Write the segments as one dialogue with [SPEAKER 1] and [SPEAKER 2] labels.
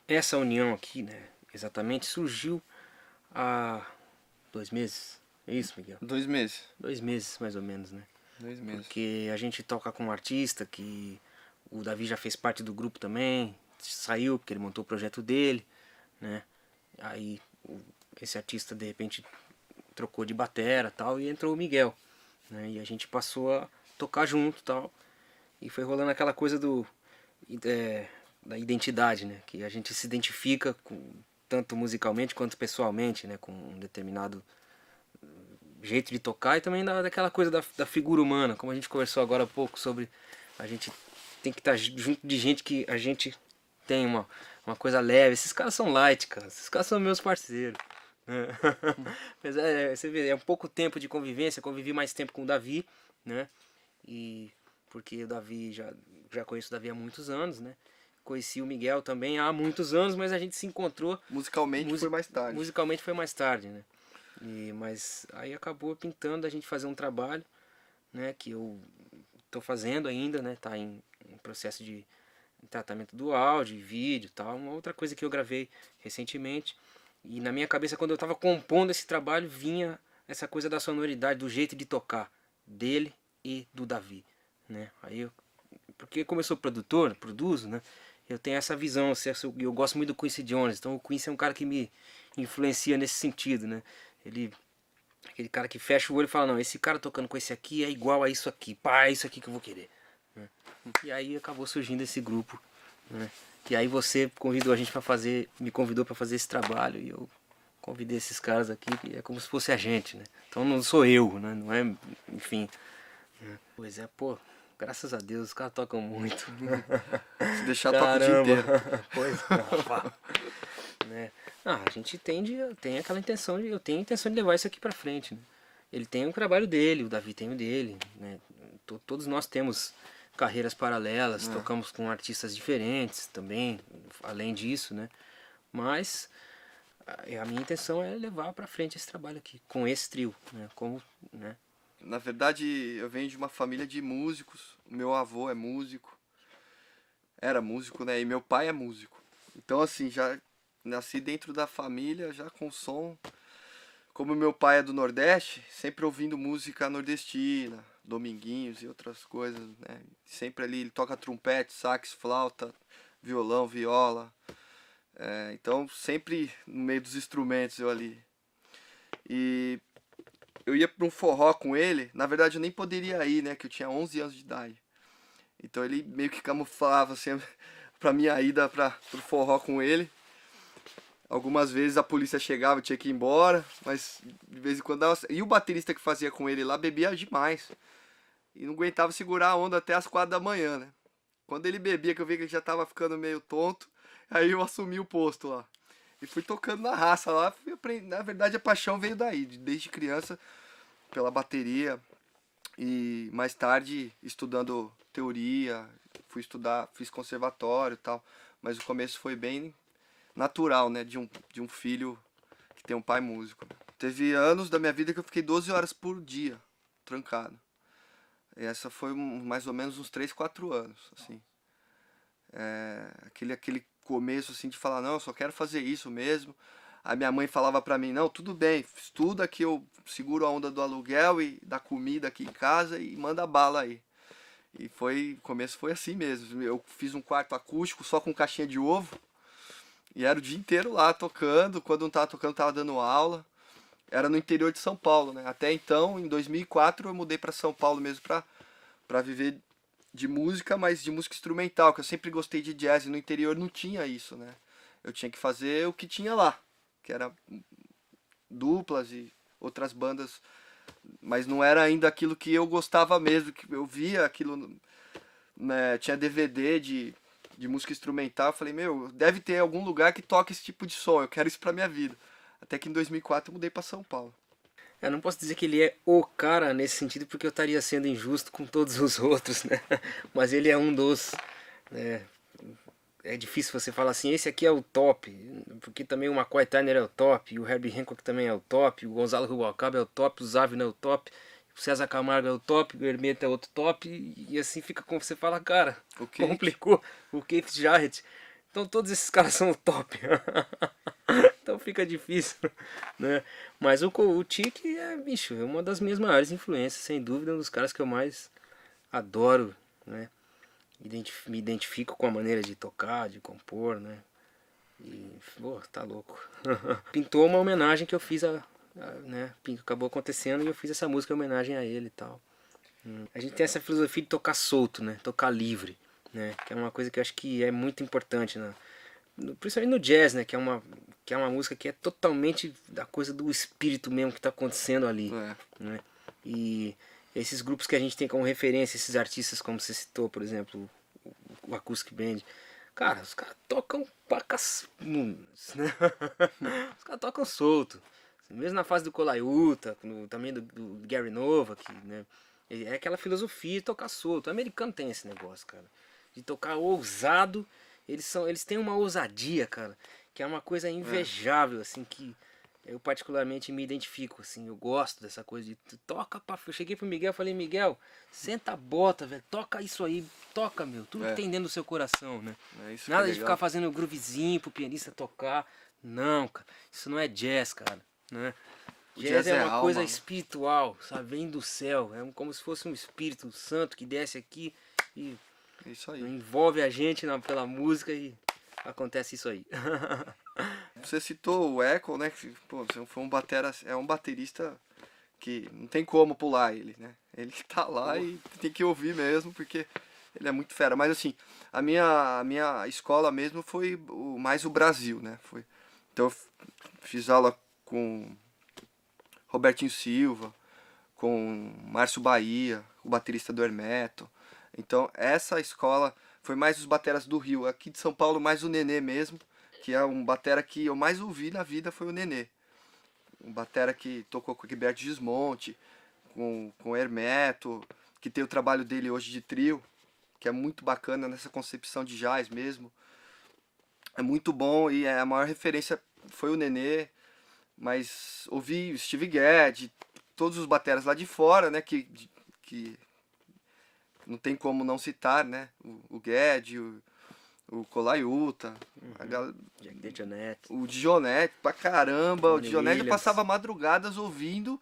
[SPEAKER 1] essa união aqui, né, exatamente, surgiu há 2 meses. É isso, Miguel?
[SPEAKER 2] 2 meses.
[SPEAKER 1] 2 meses, mais ou menos, né?
[SPEAKER 2] 2 meses.
[SPEAKER 1] Porque a gente toca com um artista que o Davi já fez parte do grupo também, saiu porque ele montou o projeto dele, né? Aí esse artista de repente trocou de batera tal e entrou o Miguel, né? E a gente passou a tocar junto tal. E foi rolando aquela coisa da identidade, né? Que a gente se identifica tanto musicalmente quanto pessoalmente, né? Com um determinado jeito de tocar e também daquela coisa da figura humana, como a gente conversou agora há pouco sobre a gente tem que estar junto de gente que a gente tem uma coisa leve. Esses caras são light, cara. Esses caras são meus parceiros. Né? Mas você vê, é um pouco tempo de convivência. Eu convivi mais tempo com o Davi, né? E porque o Davi já conheço o Davi há muitos anos, né? Conheci o Miguel também há muitos anos, mas a gente se encontrou
[SPEAKER 2] Musicalmente foi mais tarde.
[SPEAKER 1] Musicalmente foi mais tarde, né? Mas aí acabou pintando a gente fazer um trabalho, né, que eu tô fazendo ainda, né, tá em processo de tratamento do áudio, vídeo, tal, uma outra coisa que eu gravei recentemente. E na minha cabeça, quando eu tava compondo esse trabalho, vinha essa coisa da sonoridade, do jeito de tocar dele e do Davi, né? Porque como eu sou produtor, produzo, né, eu tenho essa visão, eu gosto muito do Quincy Jones, então o Quincy é um cara que me influencia nesse sentido, né? Ele, aquele cara que fecha o olho e fala, não, esse cara tocando com esse aqui é igual a isso aqui, pá, é isso aqui que eu vou querer, né? E aí acabou surgindo esse grupo, né? E aí você convidou a gente para fazer, me convidou para fazer esse trabalho e eu convidei esses caras aqui, que é como se fosse a gente, né? Então não sou eu, né? Não é, enfim. Né? Pois é, pô, graças a Deus, os caras tocam muito.
[SPEAKER 2] Se deixar, toca o dia inteiro.
[SPEAKER 1] Pois é, né? A gente tem aquela intenção eu tenho a intenção de levar isso aqui pra frente, né? Ele tem o trabalho dele, o Davi tem o dele, né? Todos nós temos carreiras paralelas, tocamos com artistas diferentes também, além disso, né? Mas a minha intenção é levar pra frente esse trabalho aqui, com esse trio, né? Como, né?
[SPEAKER 2] Na verdade, eu venho de uma família de músicos. O meu avô é músico. Era músico, né? E meu pai é músico. Então, assim, já nasci dentro da família, já com som. Como meu pai é do Nordeste, sempre ouvindo música nordestina, Dominguinhos e outras coisas, né? Sempre ali ele toca trompete, sax, flauta, violão, viola. Então, sempre no meio dos instrumentos eu ali. E eu ia para um forró com ele, na verdade eu nem poderia ir, né? Que eu tinha 11 anos de idade. Então ele meio que camuflava assim, pra minha ida pro forró com ele. Algumas vezes a polícia chegava, eu tinha que ir embora, mas de vez em quando dava... E o baterista que fazia com ele lá bebia demais. E não aguentava segurar a onda até as 4 da manhã, né? Quando ele bebia, que eu vi que ele já tava ficando meio tonto, aí eu assumi o posto lá. E fui tocando na raça lá, fui aprendendo. Na verdade a paixão veio daí, desde criança, pela bateria. E mais tarde estudando teoria, fui estudar, fiz conservatório e tal. Mas o começo foi bem natural, né? De um filho que tem um pai músico. Teve anos da minha vida que eu fiquei 12 horas por dia, trancado. E essa foi mais ou menos uns 3, 4 anos, assim. Aquele começo, assim, de falar, não, eu só quero fazer isso mesmo. A minha mãe falava pra mim, não, tudo bem, estuda que eu seguro a onda do aluguel e da comida aqui em casa e manda bala aí. E o começo foi assim mesmo. Eu fiz um quarto acústico só com caixinha de ovo. E era o dia inteiro lá tocando. Quando não tava tocando, tava dando aula. Era no interior de São Paulo, né? Até então, em 2004, eu mudei para São Paulo mesmo pra viver de música, mas de música instrumental, que eu sempre gostei de jazz. E no interior não tinha isso, né? Eu tinha que fazer o que tinha lá, que era duplas e outras bandas, mas não era ainda aquilo que eu gostava mesmo, que eu via aquilo, né? Tinha DVD de música instrumental, eu falei, meu, deve ter algum lugar que toque esse tipo de som, eu quero isso pra minha vida. Até que em 2004 eu mudei pra São Paulo.
[SPEAKER 1] Eu não posso dizer que ele é o cara nesse sentido, porque eu estaria sendo injusto com todos os outros, né? Mas ele é um dos, né? É difícil você falar assim, esse aqui é o top, porque também o McCoy Tyner é o top, o Herbie Hancock também é o top, o Gonzalo Rubalcaba é o top, o Zavina é o top, o César Camargo é o top, o Hermeto é outro top, e assim fica como você fala, cara,
[SPEAKER 2] O Keith.
[SPEAKER 1] complicou, o Keith Jarrett. Então todos esses caras são o top. Então fica difícil, né? Mas o Tiki é, bicho, é uma das minhas maiores influências, sem dúvida, um dos caras que eu mais adoro, né? Me identifico com a maneira de tocar, de compor, né? E, pô, tá louco. Pintou uma homenagem que eu fiz né? Acabou acontecendo e eu fiz essa música em homenagem a ele e tal. A gente tem essa filosofia de tocar solto, né? Tocar livre, né? Que é uma coisa que eu acho que é muito importante, né? Principalmente no jazz, né? Que é uma música que é totalmente da coisa do espírito mesmo que tá acontecendo ali, né? E esses grupos que a gente tem como referência, esses artistas como você citou, por exemplo, o Acoustic Band, cara, os caras tocam pacas, né? Os caras tocam solto. Mesmo na fase do Colaiuta, também do Gary Nova, que, né? É aquela filosofia de tocar solto. O americano tem esse negócio, cara. De tocar ousado. Eles têm uma ousadia, cara, que é uma coisa invejável, assim, que eu particularmente me identifico, assim. Eu gosto dessa coisa de toca pra... Eu cheguei pro Miguel e falei, Miguel, senta a bota, velho. Toca isso aí. Toca, meu. Tudo que tem dentro do seu coração, né?
[SPEAKER 2] Isso
[SPEAKER 1] Nada de ficar fazendo groovezinho pro pianista tocar. Não, cara. Isso não é jazz, cara, né? Jazz é uma coisa espiritual, sabe? Vem do céu. É como se fosse um espírito santo que desce aqui e
[SPEAKER 2] isso aí.
[SPEAKER 1] Envolve a gente pela música e acontece isso aí.
[SPEAKER 2] Você citou o Echo, né? Pô, foi um baterista que não tem como pular ele, né? Ele tá lá e tem que ouvir mesmo, porque ele é muito fera. Mas assim, a minha escola mesmo foi mais o Brasil, né? Então eu fiz aula com Robertinho Silva, com Márcio Bahia, o baterista do Hermeto. Então essa escola foi mais os bateras do Rio. Aqui de São Paulo mais o Nenê mesmo, que é um batera que eu mais ouvi na vida, foi o Nenê. Um batera que tocou com o Gilberto Gismonti, com o Hermeto, que tem o trabalho dele hoje de trio, que é muito bacana nessa concepção de jazz mesmo. É muito bom e a maior referência foi o Nenê, mas ouvi o Steve Gadd, todos os bateras lá de fora, né, que não tem como não citar, né, o Gadd, o Colaiuta, o Dionete pra caramba, o Dionete eu passava madrugadas ouvindo,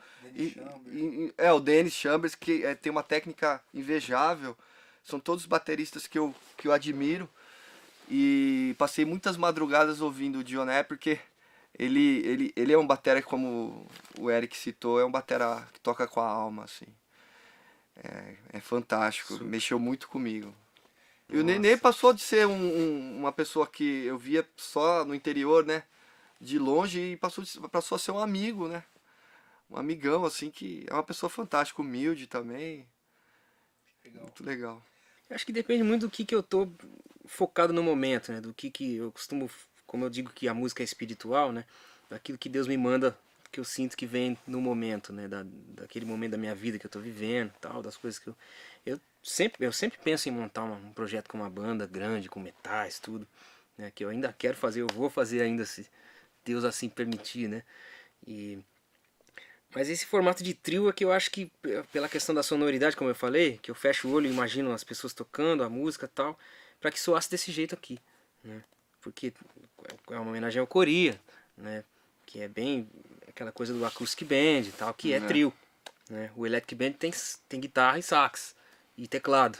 [SPEAKER 2] o Dennis Chambers, que tem uma técnica invejável, são todos bateristas que eu admiro, e passei muitas madrugadas ouvindo o Dionete, porque ele é um batera, como o Eric citou, é um batera que toca com a alma, assim. É fantástico, super. Mexeu muito comigo. E o Nenê passou de ser uma pessoa que eu via só no interior, né? De longe, e passou a ser um amigo, né? Um amigão, assim, que é uma pessoa fantástica, humilde também. Legal. Muito legal.
[SPEAKER 1] Acho que depende muito do que eu tô focado no momento, né? Do que eu costumo, como eu digo que a música é espiritual, né? Daquilo que Deus me manda, que eu sinto que vem no momento, né? Daquele momento da minha vida que eu tô vivendo, tal, das coisas que eu sempre penso em montar um projeto com uma banda grande, com metais, tudo, né? Que eu ainda quero fazer, eu vou fazer ainda, se Deus assim permitir, né? Mas esse formato de trio é que eu acho que, pela questão da sonoridade, como eu falei, que eu fecho o olho e imagino as pessoas tocando a música e tal, para que soasse desse jeito aqui, né? Porque é uma homenagem ao Coria, né? Que é bem aquela coisa do Acoustic Band e tal, que é trio, né? O Electric Band tem guitarra e sax e teclado,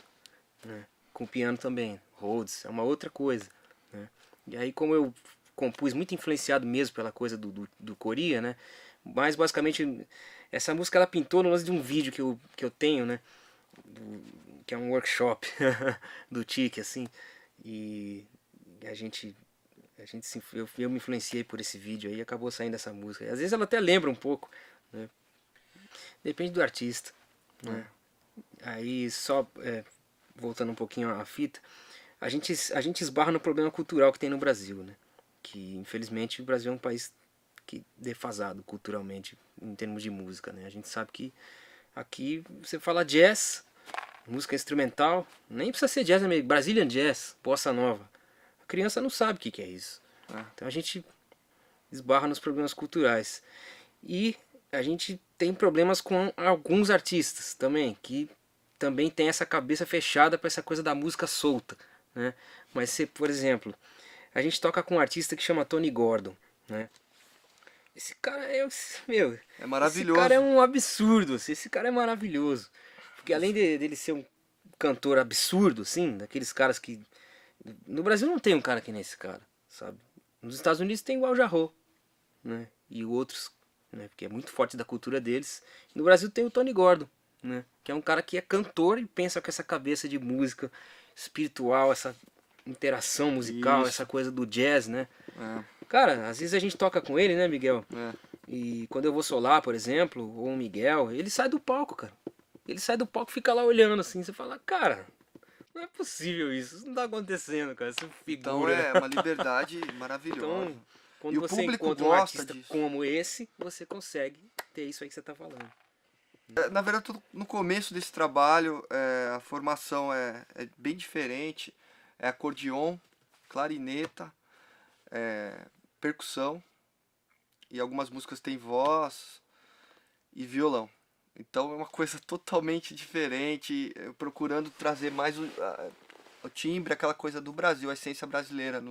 [SPEAKER 1] né? Com piano também, Rhodes, é uma outra coisa, né? E aí, como eu compus muito influenciado mesmo pela coisa do Coria, né? Mas basicamente essa música ela pintou no lance de um vídeo que eu tenho, né? Que é um workshop do Tiki, assim. E eu me influenciei por esse vídeo aí e acabou saindo essa música. Às vezes ela até lembra um pouco, né? Depende do artista, né? Aí só voltando um pouquinho à fita, a gente esbarra no problema cultural que tem no Brasil, né? Que infelizmente o Brasil é um país defasado culturalmente em termos de música, né? A gente sabe que aqui você fala jazz, música instrumental, nem precisa ser jazz, é Brazilian Jazz, bossa nova. A criança não sabe o que é isso. Então a gente esbarra nos problemas culturais. E a gente tem problemas com alguns artistas também, que também tem essa cabeça fechada para essa coisa da música solta, né? Mas se, por exemplo, a gente toca com um artista que chama Tony Gordon, né? Esse cara é, meu,
[SPEAKER 2] É maravilhoso.
[SPEAKER 1] esse cara é um absurdo, assim, esse cara é maravilhoso. Porque além dele ser um cantor absurdo, assim, daqueles caras que... No Brasil não tem um cara que nem esse cara, sabe? Nos Estados Unidos tem o Al Jarreau, né? E outros, né? Porque é muito forte da cultura deles. No Brasil tem o Tony Gordon, né? Que é um cara que é cantor e pensa com essa cabeça de música espiritual, essa interação musical,
[SPEAKER 2] Isso.
[SPEAKER 1] essa coisa do jazz, né?
[SPEAKER 2] É,
[SPEAKER 1] Cara, às vezes a gente toca com ele, né, Miguel?
[SPEAKER 2] é.
[SPEAKER 1] E quando eu vou solar, por exemplo, ou o Miguel, ele sai do palco, cara. Ele sai do palco e fica lá olhando assim. Você fala, cara, não é possível isso não tá acontecendo, cara. Essa
[SPEAKER 2] Então
[SPEAKER 1] figura.
[SPEAKER 2] é uma liberdade maravilhosa.
[SPEAKER 1] Então, quando
[SPEAKER 2] E o
[SPEAKER 1] você
[SPEAKER 2] público
[SPEAKER 1] encontra um
[SPEAKER 2] gosta
[SPEAKER 1] artista
[SPEAKER 2] disso.
[SPEAKER 1] como esse, você consegue ter isso aí que você tá falando.
[SPEAKER 2] Na verdade, no começo desse trabalho, a formação é bem diferente. É acordeon, clarineta, percussão. E algumas músicas têm voz e violão. Então é uma coisa totalmente diferente, procurando trazer mais o timbre, aquela coisa do Brasil, a essência brasileira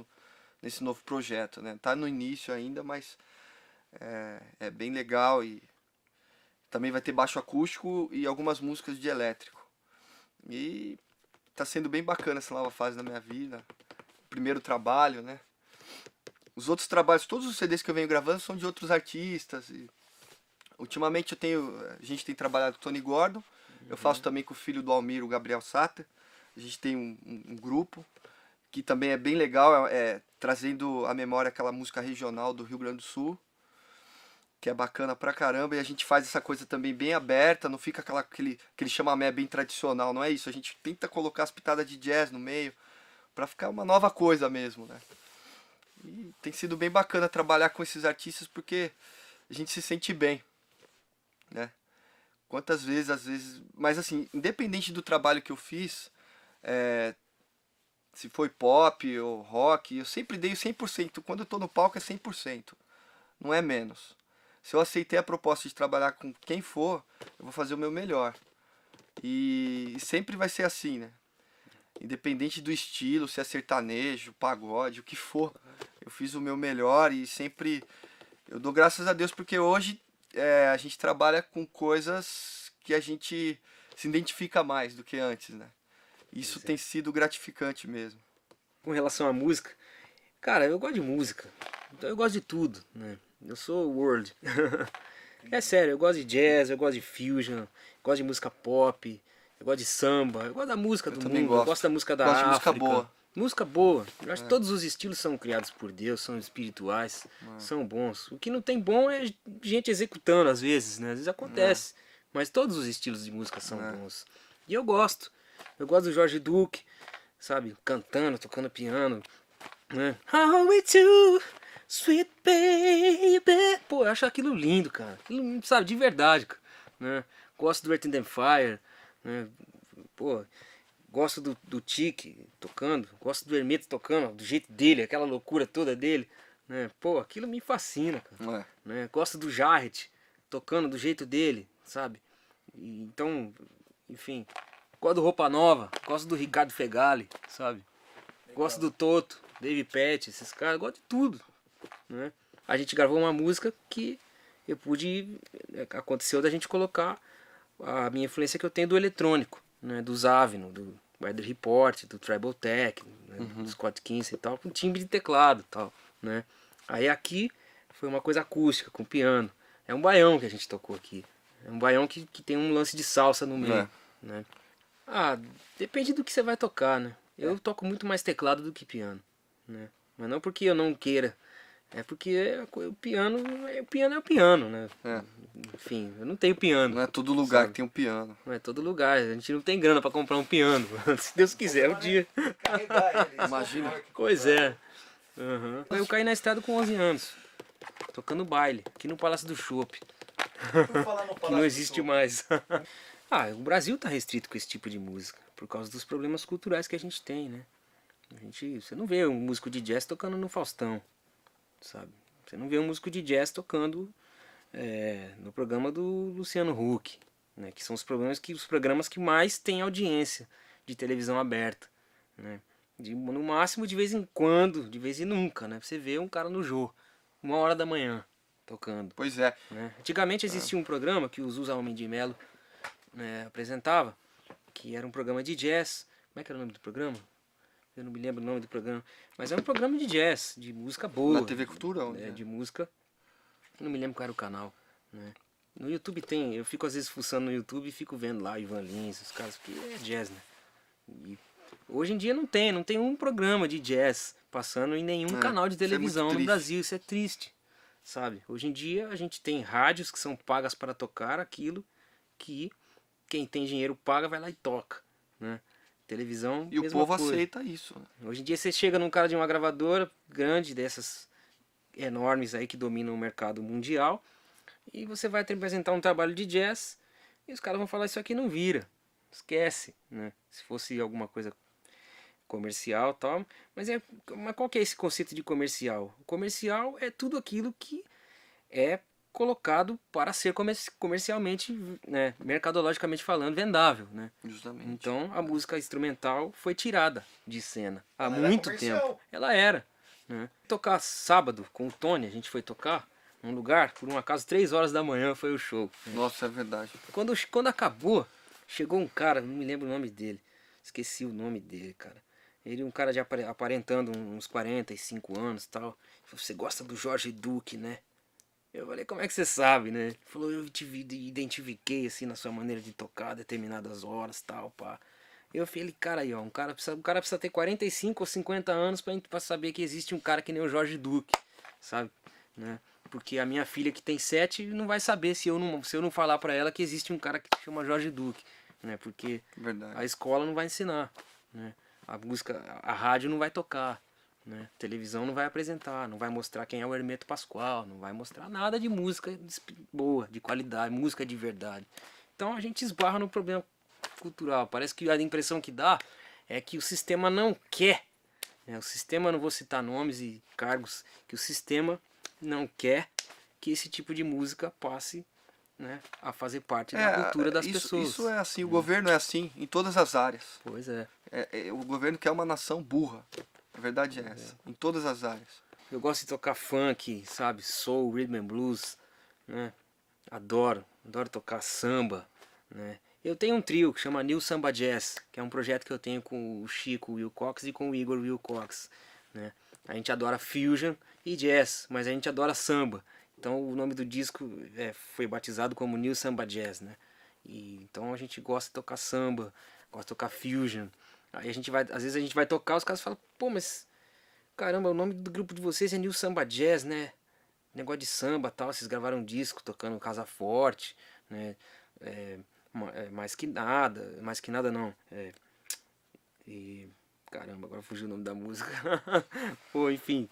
[SPEAKER 2] nesse novo projeto, né? Tá no início ainda, mas é bem legal e também vai ter baixo acústico e algumas músicas de elétrico. E tá sendo bem bacana essa nova fase da minha vida. Primeiro trabalho, né? Os outros trabalhos, todos os CDs que eu venho gravando são de outros artistas. E ultimamente a gente tem trabalhado com o Tony Gordon. Eu faço também com o filho do Almir, o Gabriel Sater. A gente tem um grupo que também é bem legal, trazendo à memória aquela música regional do Rio Grande do Sul, que é bacana pra caramba. E a gente faz essa coisa também bem aberta, não fica aquele chamamé bem tradicional, não é isso. A gente tenta colocar as pitadas de jazz no meio, pra ficar uma nova coisa mesmo, né? E tem sido bem bacana trabalhar com esses artistas porque a gente se sente bem, né? Quantas vezes, às vezes... Mas assim, independente do trabalho que eu fiz, se foi pop ou rock, eu sempre dei o 100%. Quando eu tô no palco é 100%, não é menos. Se eu aceitei a proposta de trabalhar com quem for, eu vou fazer o meu melhor. E sempre vai ser assim, né? Independente do estilo, se é sertanejo, pagode, o que for, eu fiz o meu melhor e sempre eu dou graças a Deus porque hoje a gente trabalha com coisas que a gente se identifica mais do que antes, né? Isso tem sido gratificante mesmo.
[SPEAKER 1] Com relação à música, cara, eu gosto de música. Então eu gosto de tudo, né? Eu sou world. É sério, eu gosto de jazz, eu gosto de fusion, eu gosto de música pop, eu gosto de samba, eu gosto da música
[SPEAKER 2] Eu
[SPEAKER 1] do
[SPEAKER 2] também
[SPEAKER 1] mundo, eu
[SPEAKER 2] gosto.
[SPEAKER 1] gosto da música da
[SPEAKER 2] Gosto de música
[SPEAKER 1] África.
[SPEAKER 2] boa.
[SPEAKER 1] Música boa. Eu acho que todos os estilos são criados por Deus, são espirituais, são bons. O que não tem bom é gente executando às vezes, né? Às vezes acontece. Mas todos os estilos de música são bons. E eu gosto. Eu gosto do Jorge Duque, sabe? Cantando, tocando piano, né? How we do, sweet baby. Pô, eu acho aquilo lindo, cara. Aquilo, sabe, de verdade, cara. Né? Gosto do Earth, Wind and Fire, né? Pô, gosto do Tique tocando, gosto do Hermeto tocando, do jeito dele, aquela loucura toda dele, né? Pô, aquilo me fascina, cara. Né? Gosto do Jarrett tocando do jeito dele, sabe? Então, enfim, gosto do Roupa Nova, gosto do Ricardo Fegali, sabe? Gosto do Toto, Dave Pett, esses caras, gosto de tudo, né? A gente gravou uma música que eu pude, aconteceu da gente colocar a minha influência que eu tenho do eletrônico, né? Do Zavino, do Weather Report, do Tribal Tech, né? Do Scott Kinsey e tal, com timbre de teclado e tal, né? Aí aqui foi uma coisa acústica, com piano. É um baião que a gente tocou aqui. É um baião que tem um lance de salsa no meio, né? Ah, depende do que você vai tocar, né? Eu toco muito mais teclado do que piano, né? Mas não porque eu não queira, é porque o piano é o piano, né? Enfim, eu não tenho piano.
[SPEAKER 2] Não é todo lugar
[SPEAKER 1] sabe?
[SPEAKER 2] que tem um piano.
[SPEAKER 1] Não é todo lugar, a gente não tem grana pra comprar um piano. Se Deus quiser, um dia.
[SPEAKER 2] Imagina.
[SPEAKER 1] Pois é. Eu caí na estrada com 11 anos, tocando baile, aqui no Palácio do Chopp, que não existe mais. O Brasil tá restrito com esse tipo de música, por causa dos problemas culturais que a gente tem, né? Você não vê um músico de jazz tocando no Faustão, sabe? Você não vê um músico de jazz tocando no programa do Luciano Huck, né? Que são os programas que mais têm audiência de televisão aberta, né? No máximo de vez em quando, de vez em nunca, né? Você vê um cara no Jô, 1h da manhã, tocando.
[SPEAKER 2] Pois é.
[SPEAKER 1] Né? Antigamente existia um programa que o Zusa Homem de Melo, né, apresentava, que era um programa de jazz. Como é que era o nome do programa? Eu não me lembro o nome do programa. Mas era um programa de jazz, de música boa.
[SPEAKER 2] Na TV Cultura? Onde
[SPEAKER 1] de música. Eu não me lembro qual era o canal. Né? No YouTube tem, eu fico às vezes fuçando no YouTube e fico vendo lá Ivan Lins, os caras, porque é jazz, né? E hoje em dia não tem um programa de jazz passando em nenhum canal de televisão no Brasil, isso é triste, sabe? Hoje em dia a gente tem rádios que são pagas para tocar aquilo que quem tem dinheiro paga, vai lá e toca, né? Televisão,
[SPEAKER 2] e o
[SPEAKER 1] mesma
[SPEAKER 2] povo
[SPEAKER 1] coisa.
[SPEAKER 2] aceita isso.
[SPEAKER 1] Hoje em dia você chega num cara de uma gravadora grande, dessas enormes aí que dominam o mercado mundial, e você vai te apresentar um trabalho de jazz e os caras vão falar: isso aqui não vira, esquece, né? Se fosse alguma coisa comercial e tal, mas qual que é esse conceito de comercial? O comercial é tudo aquilo que é colocado para ser comercialmente, né, mercadologicamente falando, vendável, né?
[SPEAKER 2] Justamente.
[SPEAKER 1] Então a música instrumental foi tirada de cena há muito tempo. Ela era, né? Tocar sábado com o Tony, a gente foi tocar num lugar, por um acaso 3 horas da manhã foi o show.
[SPEAKER 2] Nossa, é verdade.
[SPEAKER 1] Quando acabou, chegou um cara, não me lembro o nome dele, esqueci o nome dele, cara. Ele, um cara de aparentando uns 45 anos e tal. Você gosta do Jorge Duque, né? Eu falei: como é que você sabe, né? Ele falou: eu te identifiquei assim na sua maneira de tocar determinadas horas, tal, pá. Eu falei: cara, aí, ó, um cara precisa ter 45 ou 50 anos pra saber que existe um cara que nem o Jorge Duque, sabe? Né? Porque a minha filha que tem 7 não vai saber se eu não falar pra ela que existe um cara que se chama Jorge Duque, né? Porque
[SPEAKER 2] Verdade.
[SPEAKER 1] a escola não vai ensinar, né? A música, a rádio não vai tocar, né? A televisão não vai apresentar, não vai mostrar quem é o Hermeto Pascoal, não vai mostrar nada de música boa, de qualidade, música de verdade. Então a gente esbarra no problema cultural. Parece que a impressão que dá é que o sistema não quer, né? O sistema, não vou citar nomes e cargos, que o sistema não quer que esse tipo de música passe, né, a fazer parte da cultura das pessoas.
[SPEAKER 2] Isso é assim, o governo é assim em todas as áreas.
[SPEAKER 1] Pois é.
[SPEAKER 2] O governo quer uma nação burra. A verdade é essa, em todas as áreas.
[SPEAKER 1] Eu gosto de tocar funk, sabe, soul, rhythm and blues, né? Adoro tocar samba, né? Eu tenho um trio que chama New Samba Jazz, que é um projeto que eu tenho com o Chico Wilcox e com o Igor Wilcox, né? A gente adora fusion e jazz, mas a gente adora samba. Então o nome do disco foi batizado como New Samba Jazz, né? Então a gente gosta de tocar samba, gosta de tocar fusion. Aí às vezes a gente vai tocar, os caras falam: pô, mas caramba, o nome do grupo de vocês é New Samba Jazz, né? Negócio de samba, tal, vocês gravaram um disco tocando Casa Forte, né? Mais que nada não. Caramba, agora fugiu o nome da música. Pô, enfim,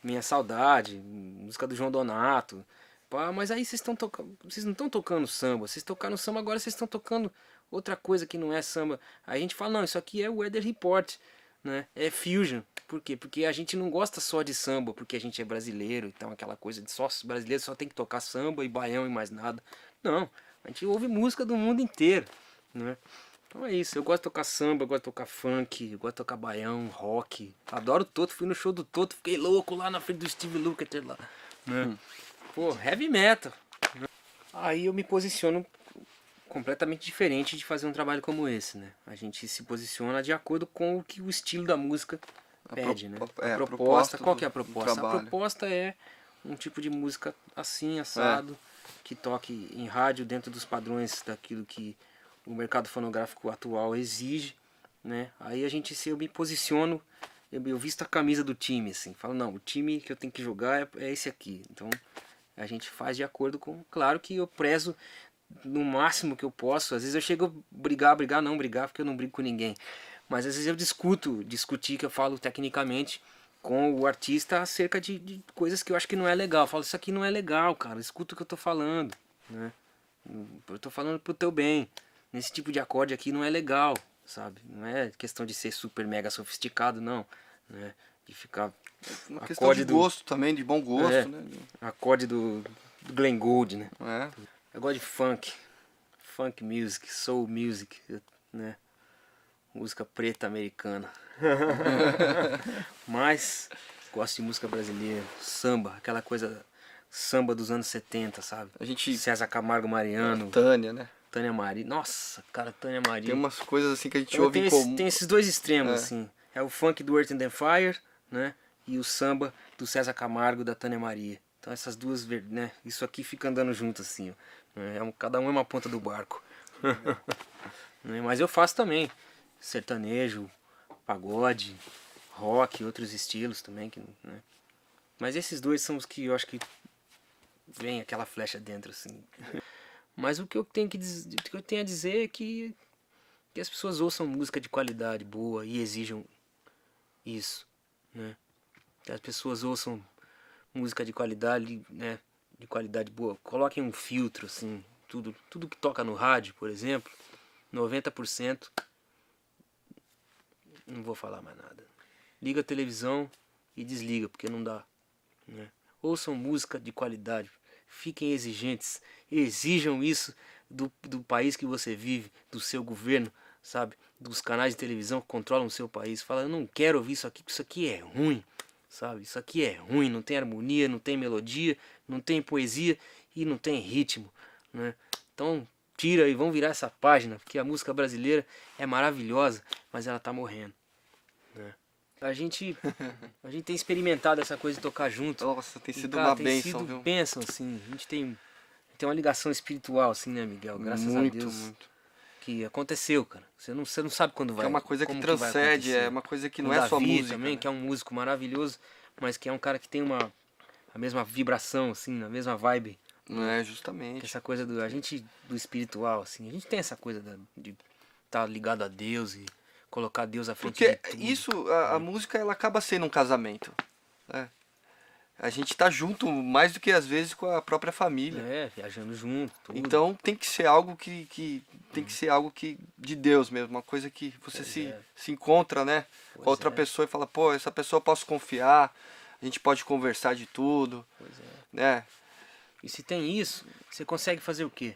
[SPEAKER 1] Minha Saudade, música do João Donato. Pá, mas aí vocês não estão tocando samba, vocês tocaram samba, agora vocês estão tocando outra coisa que não é samba. Aí a gente fala: não, isso aqui é Weather Report, né? É fusion. Por quê? Porque a gente não gosta só de samba, porque a gente é brasileiro, então aquela coisa de só brasileiro só tem que tocar samba e baião e mais nada. Não, a gente ouve música do mundo inteiro, né? Então é isso, eu gosto de tocar samba, eu gosto de tocar funk, eu gosto de tocar baião, rock. Adoro o Toto, fui no show do Toto, fiquei louco lá na frente do Steve Lukather lá, né? Pô, heavy metal. Aí eu me posiciono completamente diferente de fazer um trabalho como esse, né? A gente se posiciona de acordo com o que o estilo da música pede, né? A proposta, qual que é a proposta? A proposta é um tipo de música assim, assado, que toque em rádio dentro dos padrões daquilo que o mercado fonográfico atual exige, né? Aí eu me posiciono, eu visto a camisa do time, assim, falo: não, o time que eu tenho que jogar é esse aqui. Então a gente faz de acordo com, claro que eu prezo no máximo que eu posso. Às vezes eu chego a brigar, porque eu não brigo com ninguém. Mas às vezes eu discutir que eu falo tecnicamente com o artista acerca de coisas que eu acho que não é legal. Eu falo: isso aqui não é legal, cara, escuta o que eu tô falando, né? Eu tô falando pro teu bem. Nesse tipo de acorde aqui não é legal, sabe? Não é questão de ser super mega sofisticado, não, né? De ficar
[SPEAKER 2] uma questão de gosto também, de bom gosto, né?
[SPEAKER 1] Acorde do Glenn Gould, né?
[SPEAKER 2] É.
[SPEAKER 1] Eu gosto de funk music, soul music, né? música preta americana. Mas gosto de música brasileira, samba, aquela coisa samba dos anos 70, sabe?
[SPEAKER 2] A gente...
[SPEAKER 1] César Camargo Mariano,
[SPEAKER 2] Tânia, né?
[SPEAKER 1] Tânia Maria. Nossa, cara, Tânia Maria.
[SPEAKER 2] Tem umas coisas assim que a gente
[SPEAKER 1] Então,
[SPEAKER 2] ouve em comum.
[SPEAKER 1] tem esses dois extremos,
[SPEAKER 2] É.
[SPEAKER 1] assim. É o funk do Earth and Fire, né? E o samba do César Camargo, da Tânia Maria. Então essas duas, né? Isso aqui fica andando junto, assim, ó. Cada um é uma ponta do barco. Né? Mas eu faço também sertanejo, pagode, rock, outros estilos também, né? Mas esses dois são os que eu acho que vem aquela flecha dentro, assim. Mas o que eu tenho a dizer é que as pessoas ouçam música de qualidade boa e exijam isso, né? Que as pessoas ouçam música de qualidade, né? De qualidade boa. Coloquem um filtro, assim, tudo que toca no rádio, por exemplo, 90%, não vou falar mais nada. Liga a televisão e desliga, porque não dá, né? Ouçam música de qualidade, fiquem exigentes, exijam isso do país que você vive, do seu governo, sabe? Dos canais de televisão que controlam o seu país. Fala, eu não quero ouvir isso aqui, porque isso aqui é ruim, sabe? Isso aqui é ruim, não tem harmonia, não tem melodia, não tem poesia e não tem ritmo, né? Então tira e vão virar essa página, porque a música brasileira é maravilhosa, mas ela tá morrendo, né? A gente tem experimentado essa coisa de tocar junto.
[SPEAKER 2] Nossa, tem sido
[SPEAKER 1] cara,
[SPEAKER 2] uma
[SPEAKER 1] tem
[SPEAKER 2] bênção,
[SPEAKER 1] sido
[SPEAKER 2] viu?
[SPEAKER 1] bênção, assim. A gente tem uma ligação espiritual, assim, né, Miguel? Graças a Deus.
[SPEAKER 2] Muito.
[SPEAKER 1] Que aconteceu, cara. Você não sabe quando vai.
[SPEAKER 2] É uma coisa que
[SPEAKER 1] como vai
[SPEAKER 2] transcende,
[SPEAKER 1] acontecer.
[SPEAKER 2] é uma coisa que
[SPEAKER 1] O
[SPEAKER 2] não é só
[SPEAKER 1] Davi
[SPEAKER 2] música.
[SPEAKER 1] também,
[SPEAKER 2] né?
[SPEAKER 1] que é um músico maravilhoso, mas que é um cara que tem a mesma vibração, assim, a mesma vibe.
[SPEAKER 2] Não é,
[SPEAKER 1] Que
[SPEAKER 2] justamente.
[SPEAKER 1] essa coisa do espiritual, assim. A gente tem essa coisa de estar ligado a Deus e colocar Deus à frente
[SPEAKER 2] Porque
[SPEAKER 1] de tudo.
[SPEAKER 2] isso, a música, ela acaba sendo um casamento. Né? A gente tá junto mais do que às vezes com a própria família.
[SPEAKER 1] É, viajando junto, tudo.
[SPEAKER 2] Então tem que ser algo tem que ser algo que de Deus mesmo, uma coisa que você se encontra, né, com a outra pessoa e fala, pô, essa pessoa eu posso confiar, a gente pode conversar de tudo, né?
[SPEAKER 1] E se tem isso, você consegue fazer o quê?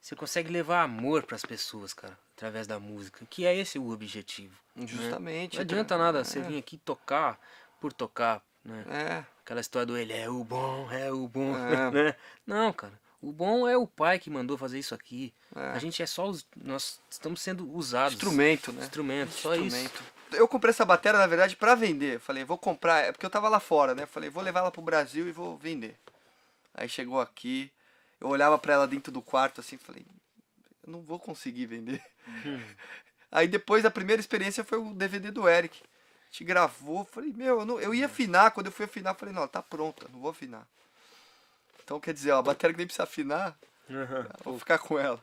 [SPEAKER 1] Você consegue levar amor para as pessoas, cara, através da música, que é esse o objetivo.
[SPEAKER 2] Justamente.
[SPEAKER 1] Não adianta nada você vir aqui tocar por tocar, né?
[SPEAKER 2] É.
[SPEAKER 1] Aquela história do ele é o bom,
[SPEAKER 2] É.
[SPEAKER 1] né? Não, cara. O bom é o pai que mandou fazer isso aqui.
[SPEAKER 2] É.
[SPEAKER 1] A gente é só nós estamos sendo usados.
[SPEAKER 2] Instrumento, né?
[SPEAKER 1] Instrumento, só isso.
[SPEAKER 2] Eu comprei essa bateria, na verdade, pra vender. Eu falei, vou comprar, é porque eu tava lá fora, né? Eu falei, vou levar ela pro Brasil e vou vender. Aí chegou aqui, eu olhava pra ela dentro do quarto assim, falei, eu não vou conseguir vender. Aí depois a primeira experiência foi o DVD do Eric. A gente gravou, falei, meu, eu ia afinar, quando eu fui afinar, falei, não, tá pronta, não vou afinar. Então quer dizer, ó, a bateria que nem precisa afinar, vou ficar com ela.